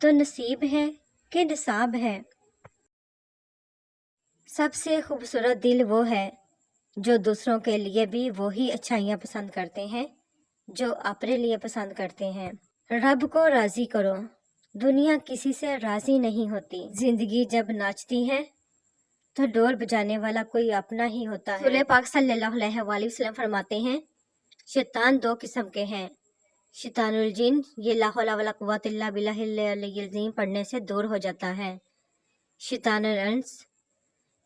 تو نصیب ہے کہ نصاب ہے؟ سب سے خوبصورت دل وہ ہے جو دوسروں کے لیے بھی وہی اچھائیاں پسند کرتے ہیں جو اپنے لیے پسند کرتے ہیں۔ رب کو راضی کرو، دنیا کسی سے راضی نہیں ہوتی۔ زندگی جب ناچتی ہے تو ڈول بجانے والا کوئی اپنا ہی ہوتا ہے۔ رسول پاک صلی اللہ علیہ وآلہ وسلم فرماتے ہیں شیطان دو قسم کے ہیں، شیطان الجن، یہ لا حول ولا قوت الا باللہ العلی العظیم پڑھنے سے دور ہو جاتا ہے۔ شیطان الانس،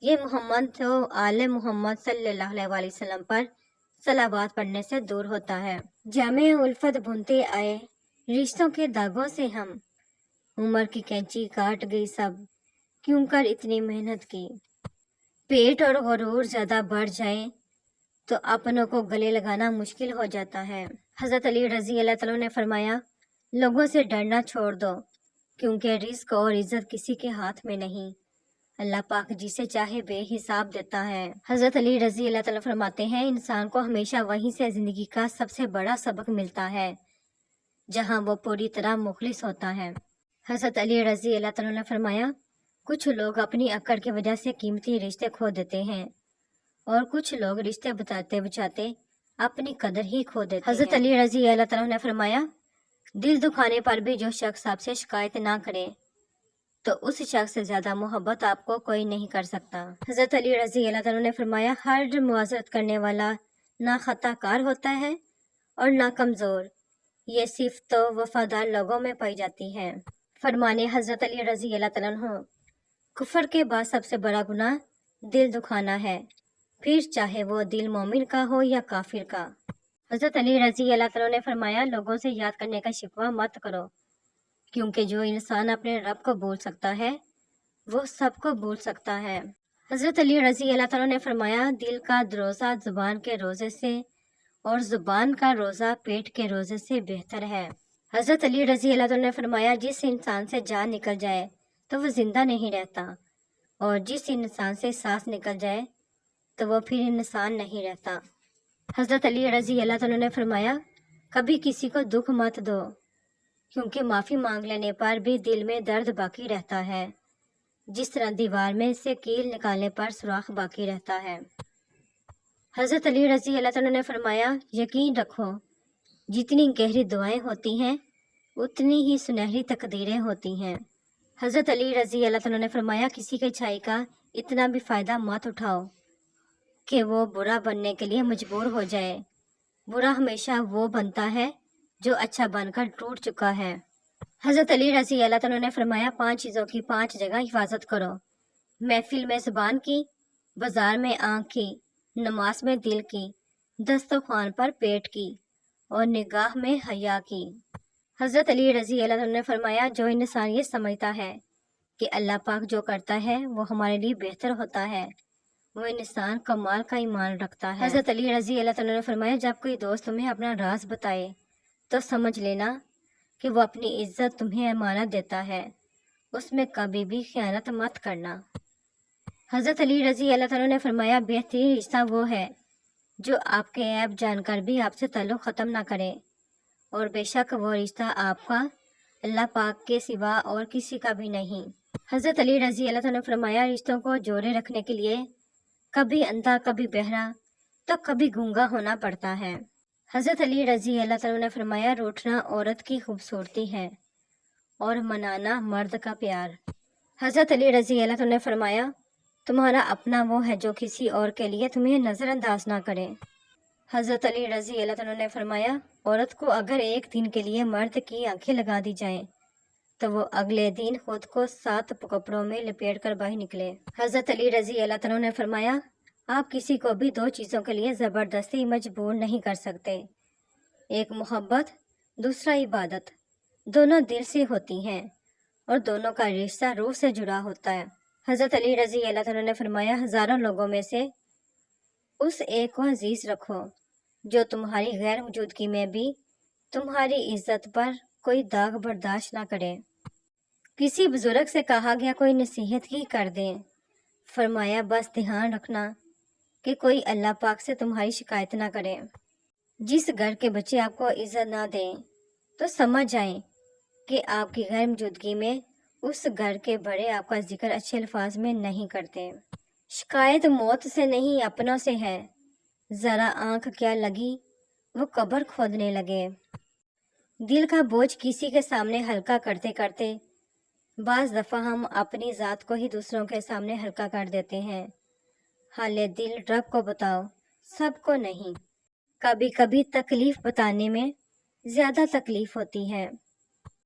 یہ محمد و آل محمد صلی اللہ علیہ وآلہ وسلم پر صلوات پڑھنے سے دور ہوتا ہے۔ جامع الفت بنتے آئے رشتوں کے داغوں سے ہم، عمر کی کینچی کاٹ گئی سب، کیوں کر اتنی محنت کی۔ پیٹ اور غرور زیادہ بڑھ جائیں تو اپنوں کو گلے لگانا مشکل ہو جاتا ہے۔ حضرت علی رضی اللہ تعالیٰ نے فرمایا لوگوں سے ڈرنا چھوڑ دو، کیونکہ رزق اور عزت کسی کے ہاتھ میں نہیں، اللہ پاک جسے چاہے بے حساب دیتا ہے۔ حضرت علی رضی اللہ تعالیٰ فرماتے ہیں انسان کو ہمیشہ وہیں سے زندگی کا سب سے بڑا سبق ملتا ہے جہاں وہ پوری طرح مخلص ہوتا ہے۔ حضرت علی رضی اللہ تعالیٰ نے فرمایا کچھ لوگ اپنی اکڑ کی وجہ سے قیمتی رشتے کھو دیتے ہیں اور کچھ لوگ رشتے بچاتے بچاتے اپنی قدر ہی کھو دیتے ہیں۔ حضرت علی رضی اللہ تعالیٰ نے فرمایا دل دکھانے پر بھی جو شخص آپ سے شکایت نہ کرے تو اس شخص سے زیادہ محبت آپ کو کوئی نہیں کر سکتا۔ حضرت علی رضی اللہ تعالیٰ نے فرمایا ہر معذرت کرنے والا نہ خطا کار ہوتا ہے اور نہ کمزور، یہ صفت تو وفادار لوگوں میں پائی جاتی ہے۔ فرمانے حضرت علی رضی اللہ تعالیٰ عنہ کفر کے بعد سب سے بڑا گناہ دل دکھانا ہے، پھر چاہے وہ دل مومن کا ہو یا کافر کا۔ حضرت علی رضی اللہ تعالیٰ نے فرمایا لوگوں سے یاد کرنے کا شکوہ مت کرو، کیونکہ جو انسان اپنے رب کو بھول سکتا ہے وہ سب کو بھول سکتا ہے۔ حضرت علی رضی اللہ تعالیٰ نے فرمایا دل کا روزہ زبان کے روزے سے اور زبان کا روزہ پیٹ کے روزے سے بہتر ہے۔ حضرت علی رضی اللہ تعالیٰ نے فرمایا جس انسان سے جان نکل جائے تو وہ زندہ نہیں رہتا، اور جس انسان سے سانس نکل جائے تو وہ پھر انسان نہیں رہتا۔ حضرت علی رضی اللہ تعالیٰ نے فرمایا کبھی کسی کو دکھ مت دو، کیونکہ معافی مانگ لینے پر بھی دل میں درد باقی رہتا ہے، جس طرح دیوار میں سے کیل نکالنے پر سوراخ باقی رہتا ہے۔ حضرت علی رضی اللہ تعالیٰ نے فرمایا یقین رکھو جتنی گہری دعائیں ہوتی ہیں اتنی ہی سنہری تقدیریں ہوتی ہیں۔ حضرت علی رضی اللہ تعالیٰ نے فرمایا کسی کی اچھائی کا اتنا بھی فائدہ مت اٹھاؤ کہ وہ برا بننے کے لیے مجبور ہو جائے، برا ہمیشہ وہ بنتا ہے جو اچھا بن کر ٹوٹ چکا ہے۔ حضرت علی رضی اللہ تعالیٰ نے فرمایا 5 چیزوں کی 5 جگہ حفاظت کرو، محفل میں زبان کی، بازار میں آنکھ کی، نماز میں دل کی، دسترخوان پر پیٹ کی اور نگاہ میں حیا کی۔ حضرت علی رضی اللہ تعالیٰ نے فرمایا جو انسان یہ سمجھتا ہے کہ اللہ پاک جو کرتا ہے وہ ہمارے لیے بہتر ہوتا ہے، وہ انسان کمال کا ایمان رکھتا ہے۔ حضرت علی رضی اللہ تعالیٰ نے فرمایا جب کوئی دوست تمہیں اپنا راز بتائے تو سمجھ لینا کہ وہ اپنی عزت تمہیں امانت دیتا ہے، اس میں کبھی بھی خیانت مت کرنا۔ حضرت علی رضی اللہ تعالیٰ نے فرمایا بہترین رشتہ وہ ہے جو آپ کے عیب جان کر بھی آپ سے تعلق ختم نہ کرے، اور بے شک وہ رشتہ آپ کا اللہ پاک کے سوا اور کسی کا بھی نہیں۔ حضرت علی رضی اللہ تعالیٰ نے فرمایا رشتوں کو جوڑے رکھنے کے لیے کبھی اندھا کبھی بہرا تو کبھی گونگا ہونا پڑتا ہے۔ حضرت علی رضی اللہ تعالیٰ نے فرمایا روٹھنا عورت کی خوبصورتی ہے اور منانا مرد کا پیار۔ حضرت علی رضی اللہ تعالیٰ نے فرمایا تمہارا اپنا وہ ہے جو کسی اور کے لیے تمہیں نظر انداز نہ کرے۔ حضرت علی رضی اللہ تعالیٰ نے فرمایا عورت کو اگر ایک دن کے لیے مرد کی آنکھیں لگا دی جائیں تو وہ اگلے دن خود کو 7 کپڑوں میں لپیٹ کر باہر نکلے۔ حضرت علی رضی اللہ تعالیٰ نے فرمایا آپ کسی کو بھی 2 چیزوں کے لیے زبردستی مجبور نہیں کر سکتے، ایک محبت، دوسرا عبادت، دونوں دل سے ہوتی ہیں اور دونوں کا رشتہ روح سے جڑا ہوتا ہے۔ حضرت علی رضی اللہ تعالیٰ نے فرمایا ہزاروں لوگوں میں سے اس ایک کو عزیز رکھو جو تمہاری غیر موجودگی میں بھی تمہاری عزت پر کوئی داغ برداشت نہ کرے۔ کسی بزرگ سے کہا گیا کوئی نصیحت ہی کر دیں، فرمایا بس دھیان رکھنا کہ کوئی اللہ پاک سے تمہاری شکایت نہ کرے۔ جس گھر کے بچے آپ کو عزت نہ دیں تو سمجھ جائیں کہ آپ کی غیر موجودگی میں اس گھر کے بڑے آپ کا ذکر اچھے الفاظ میں نہیں کرتے۔ شکایت موت سے نہیں اپنوں سے ہے، ذرا آنکھ کیا لگی وہ قبر کھودنے لگے۔ دل کا بوجھ کسی کے سامنے ہلکا کرتے کرتے بعض دفعہ ہم اپنی ذات کو ہی دوسروں کے سامنے ہلکا کر دیتے ہیں۔ حال دل رب کو بتاؤ، سب کو نہیں۔ کبھی کبھی تکلیف بتانے میں زیادہ تکلیف ہوتی ہے۔